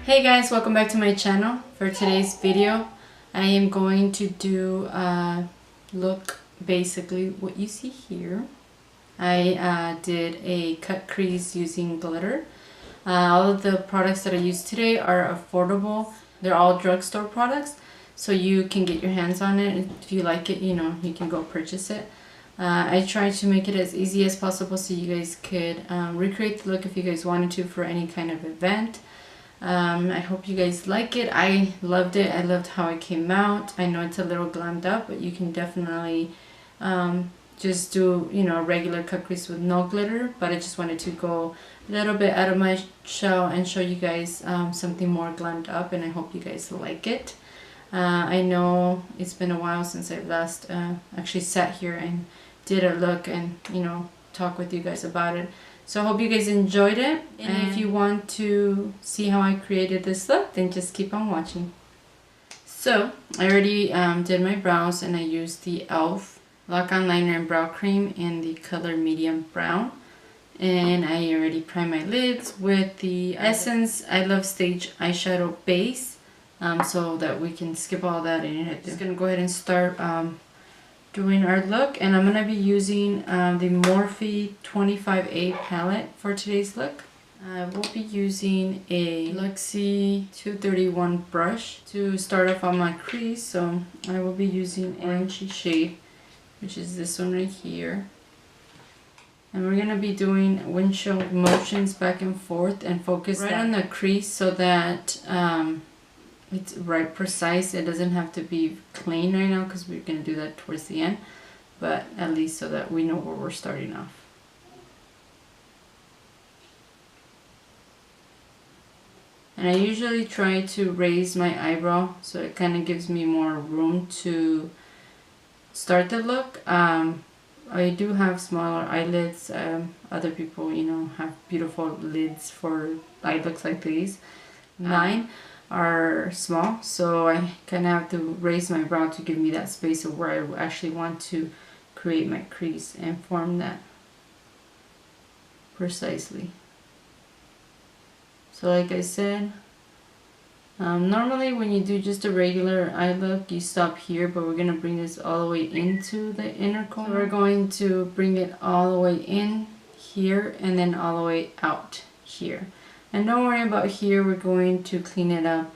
Hey guys, welcome back to my channel. For today's video, I am going to do a look basically what you see here. I did a cut crease using glitter. All of the products that I use today are affordable. They're all drugstore products, so you can get your hands on it. If you like it, you can go purchase it. I tried to make it as easy as possible so you guys could recreate the look if you guys wanted to for any kind of event. I hope you guys like it. I loved it. I loved how it came out. I know it's a little glammed up, but you can definitely just do a regular cut crease with no glitter. But I just wanted to go a little bit out of my shell and show you guys something more glammed up, and I hope you guys like it. I know it's been a while since I've last actually sat here and did a look and talk with you guys about it. So I hope you guys enjoyed it, and if you want to see how I created this look, then just keep on watching. So I already did my brows, and I used the e.l.f. Lock-On Liner and Brow Cream in the color medium brown. And I already primed my lids with the Essence I Love Stage eyeshadow base, so that we can skip all that. And I'm just going to go ahead and start doing our look, and I'm going to be using the Morphe 25A palette for today's look. I will be using a Luxie 231 brush to start off on my crease, so I will be using orangey shade, which is this one right here. And we're going to be doing windshield motions back and forth and focus right on the crease so that it's right precise. It doesn't have to be clean right now because we're going to do that towards the end, but at least so that we know where we're starting off. And I usually try to raise my eyebrow so it kind of gives me more room to start the look. I do have smaller eyelids. Other people, have beautiful lids for eye looks like these. Mine are small, so I kind of have to raise my brow to give me that space of where I actually want to create my crease and form that precisely. So like I said, normally when you do just a regular eye look, you stop here, but we're going to bring this all the way into the inner corner. So we're going to bring it all the way in here and then all the way out here. And don't worry about here, we're going to clean it up.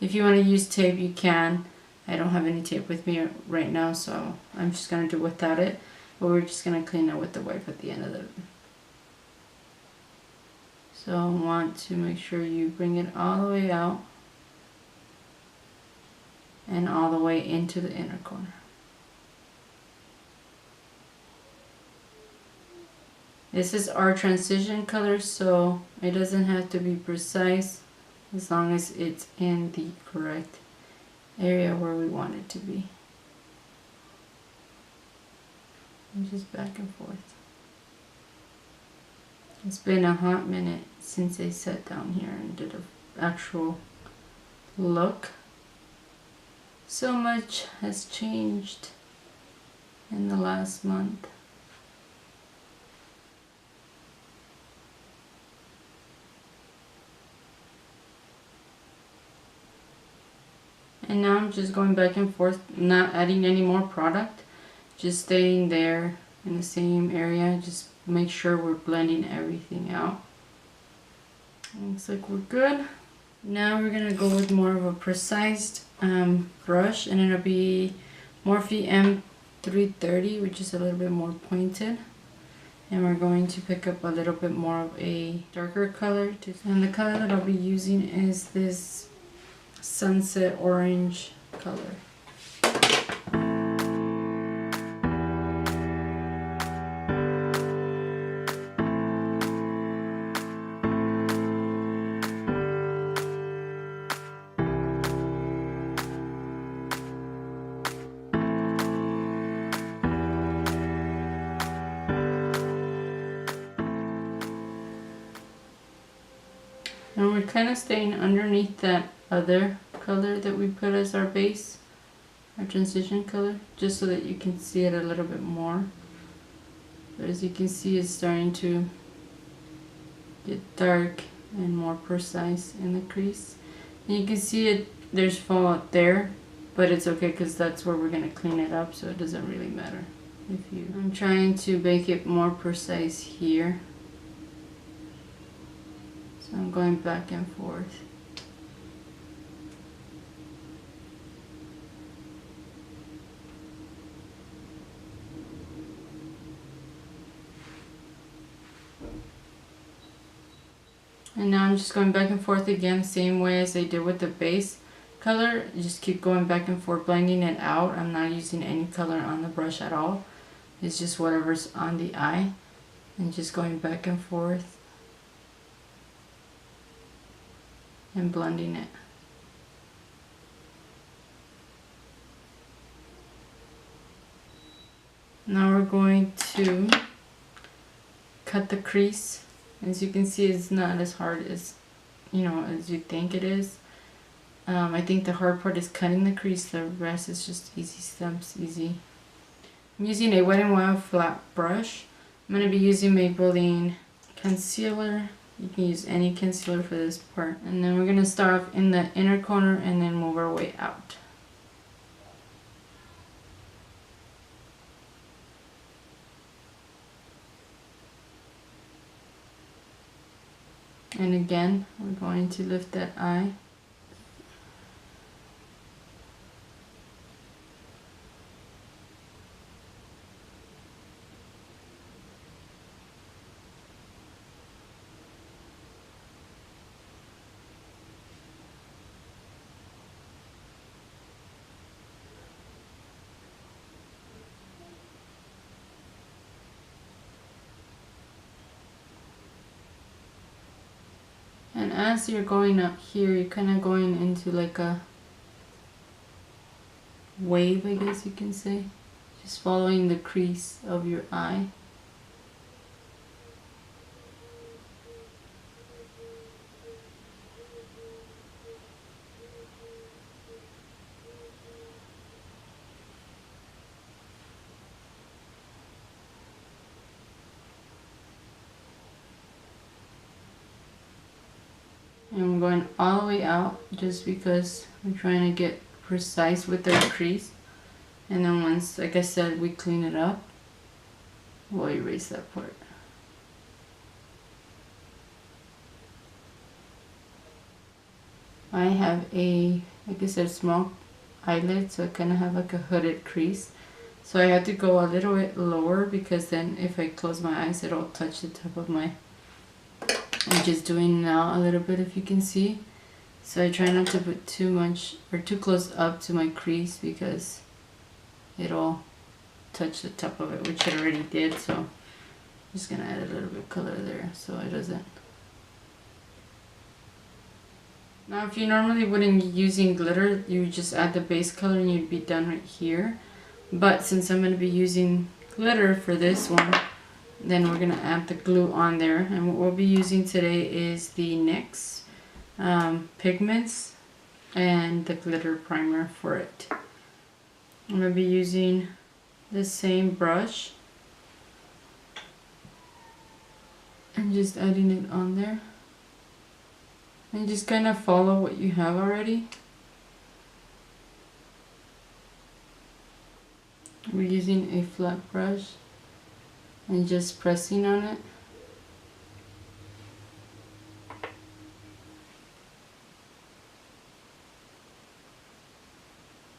If you want to use tape, you can. I don't have any tape with me right now, so I'm just going to do without it. But we're just going to clean it with the wipe at the end of it. So I want to make sure you bring it all the way out and all the way into the inner corner. This is our transition color, so it doesn't have to be precise as long as it's in the correct area where we want it to be. And just back and forth. It's been a hot minute since I sat down here and did an actual look. So much has changed in the last month. And now I'm just going back and forth, not adding any more product, just staying there in the same area. Just make sure we're blending everything out. Looks like we're good. Now we're gonna go with more of a precise brush, and it'll be Morphe M330, which is a little bit more pointed. And we're going to pick up a little bit more of a darker color. And the color that I'll be using is this sunset orange color. And we're kind of staying underneath that other color that we put as our base, our transition color, just so that you can see it a little bit more. But as you can see, it's starting to get dark and more precise in the crease. You can see it, there's fallout there, but it's okay because that's where we're going to clean it up, so it doesn't really matter. I'm trying to make it more precise here. So I'm going back and forth. And now I'm just going back and forth again, same way as I did with the base color. Just keep going back and forth, blending it out. I'm not using any color on the brush at all. It's just whatever's on the eye. And just going back and forth and blending it. Now we're going to cut the crease. As you can see, it's not as hard as as you think it is. I think the hard part is cutting the crease. The rest is just easy steps, easy. I'm using a Wet n Wild flat brush. I'm going to be using Maybelline concealer. You can use any concealer for this part. And then we're going to start off in the inner corner and then move our way out. And again, we're going to lift that eye. And as you're going up here, you're kind of going into like a wave, I guess you can say. Just following the crease of your eye. And I'm going all the way out just because I'm trying to get precise with the crease. And then once, like I said, we clean it up, we'll erase that part. I have a, like I said, small eyelid, so I kind of have like a hooded crease. So I have to go a little bit lower because then if I close my eyes, it'll touch the top of my... I'm just doing now a little bit, if you can see. So I try not to put too much or too close up to my crease because it'll touch the top of it, which it already did. So I'm just gonna add a little bit of color there so it doesn't. Now if you normally wouldn't be using glitter, you would just add the base color and you'd be done right here. But since I'm going to be using glitter for this one, then we're going to add the glue on there. And what we'll be using today is the NYX pigments and the glitter primer for it. I'm going to be using the same brush and just adding it on there. And just kind of follow what you have already. We're using a flat brush and just pressing on it.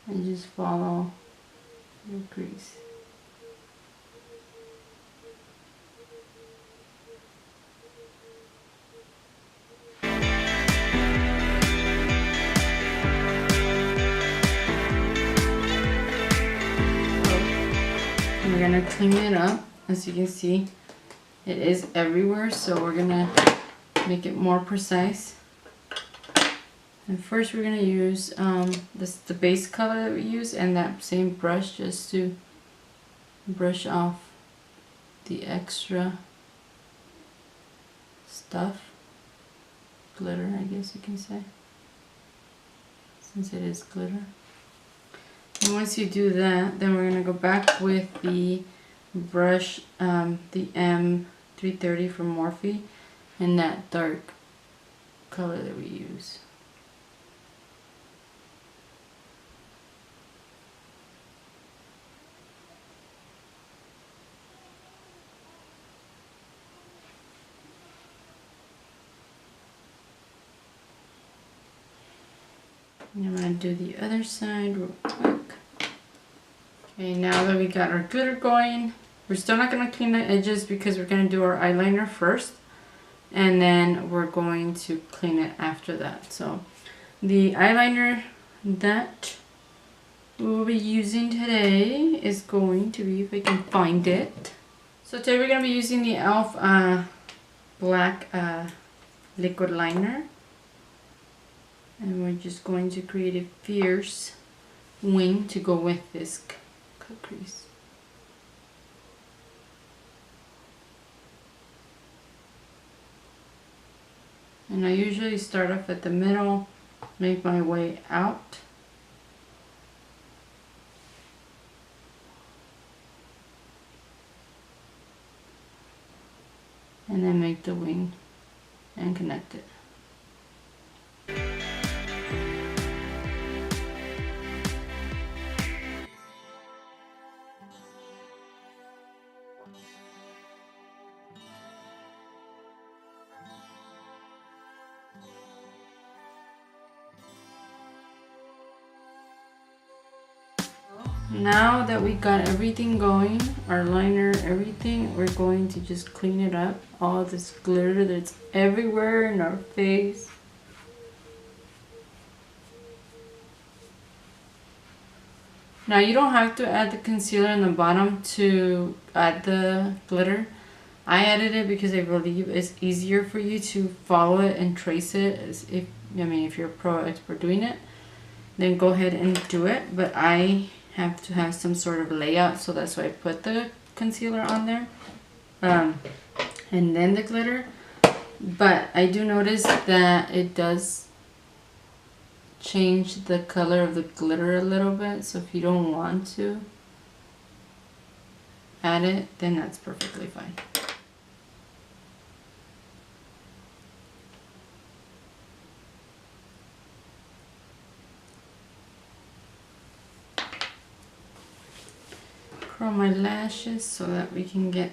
And just follow your crease. We're gonna clean it up. As you can see, it is everywhere, so we're gonna make it more precise. And first we're gonna use the base color that we use and that same brush just to brush off the extra stuff. Glitter, I guess you can say, since it is glitter. And once you do that, then we're going to go back with the brush, the M330 from Morphe, and that dark color that we use. I'm gonna do the other side real quick. Okay, now that we got our glitter going, we're still not gonna clean the edges because we're gonna do our eyeliner first, and then we're going to clean it after that. So the eyeliner that we'll be using today is going to be, if I can find it. So today we're gonna be using the e.l.f. Black liquid liner. And we're just going to create a fierce wing to go with this cut crease. And I usually start off at the middle, make my way out. And then make the wing and connect it. Now that we got everything going, our liner, everything, we're going to just clean it up. All this glitter that's everywhere in our face. Now you don't have to add the concealer in the bottom to add the glitter. I added it because I believe it's easier for you to follow it and trace it. If you're a pro expert doing it, then go ahead and do it. But I have to have some sort of layout, so that's why I put the concealer on there, and then the glitter. But I do notice that it does change the color of the glitter a little bit, so if you don't want to add it, then that's perfectly fine. Curl my lashes so that we can get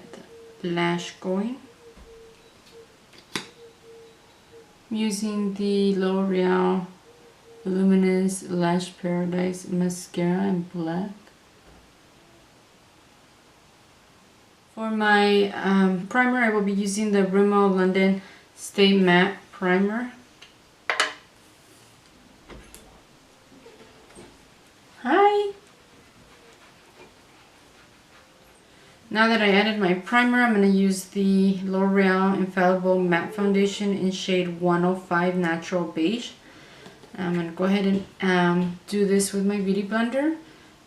the lash going. I'm using the L'Oreal Luminous Lash Paradise Mascara in black. For my primer, I will be using the Rimmel London Stay Matte Primer. Hi! Now that I added my primer, I'm going to use the L'Oreal Infallible Matte Foundation in shade 105 Natural Beige. I'm going to go ahead and do this with my Beauty Blender.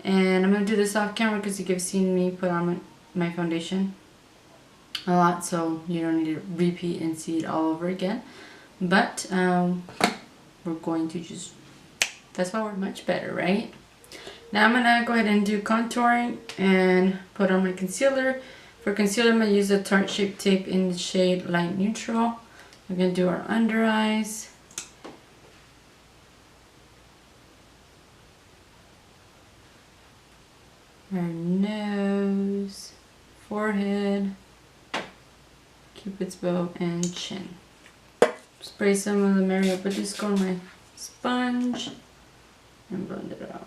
And I'm going to do this off camera because you have seen me put on my foundation a lot, so you don't need to repeat and see it all over again. But we're going to just, that's why we're much better, right? Now I'm going to go ahead and do contouring and put on my concealer. For concealer, I'm going to use a Tarte Shape Tape in the shade Light Neutral. We're going to do our under eyes. Our nose, forehead, Cupid's bow, and chin. Spray some of the Mario Badescu on my sponge and blend it out.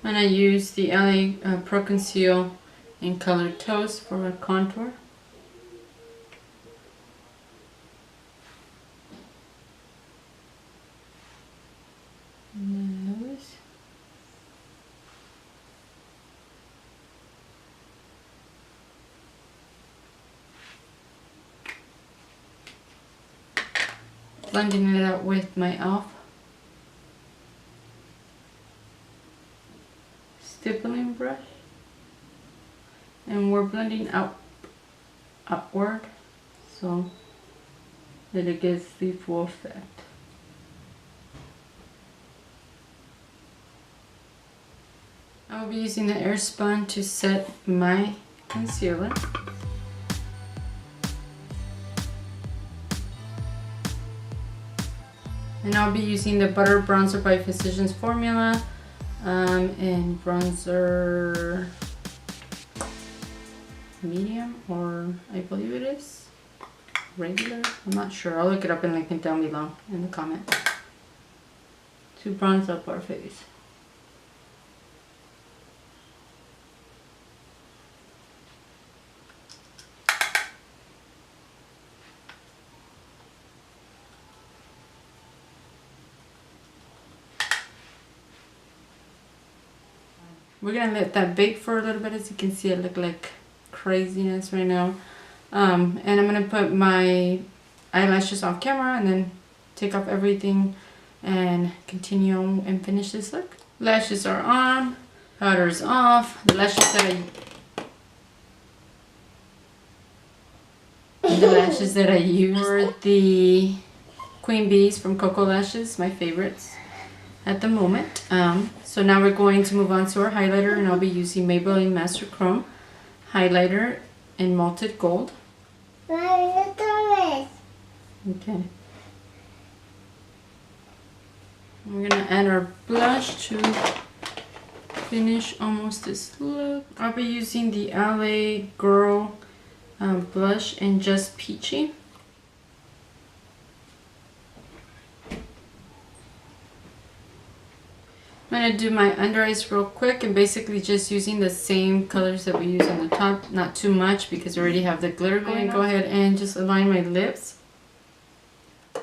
And I use the LA Pro Conceal in Colored Toast for my contour. Nose. Blending it out with my e.l.f. stippling brush, and we're blending upward so that it gets the full effect. I will be using the Airspun to set my concealer. And I'll be using the Butter Bronzer by Physicians Formula in bronzer medium, or I believe it is. regular? I'm not sure. I'll look it up and link it down below in the comment. To bronze up our face. We're gonna let that bake for a little bit. As you can see, it look like craziness right now. And I'm gonna put my eyelashes off camera and then take off everything and continue and finish this look. Lashes are on, powder's off. The lashes that I use are the Queen Bees from Coco Lashes, my favorites at the moment. So now we're going to move on to our highlighter, and I'll be using Maybelline Master Chrome highlighter in Malted Gold. Okay. We're gonna add our blush to finish almost this look. I'll be using the LA Girl blush in Just Peachy. I'm going to do my under eyes real quick, and basically just using the same colors that we use on the top. Not too much because we already have the glitter going. Go ahead and just align my lips.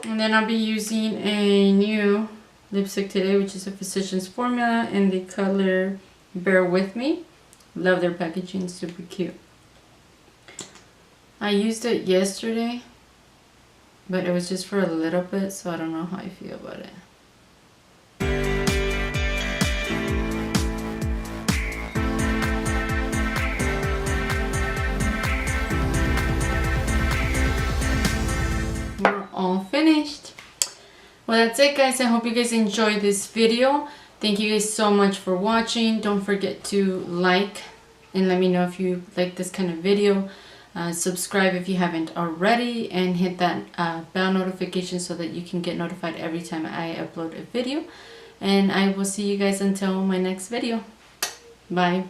And then I'll be using a new lipstick today, which is a Physicians Formula in the color Bear With Me. Love their packaging, super cute. I used it yesterday, but it was just for a little bit, so I don't know how I feel about it. All finished. Well, that's it, guys. I hope you guys enjoyed this video. Thank you guys so much for watching. Don't forget to like and let me know if you like this kind of video. Subscribe if you haven't already, and hit that bell notification so that you can get notified every time I upload a video. And I will see you guys until my next video. Bye.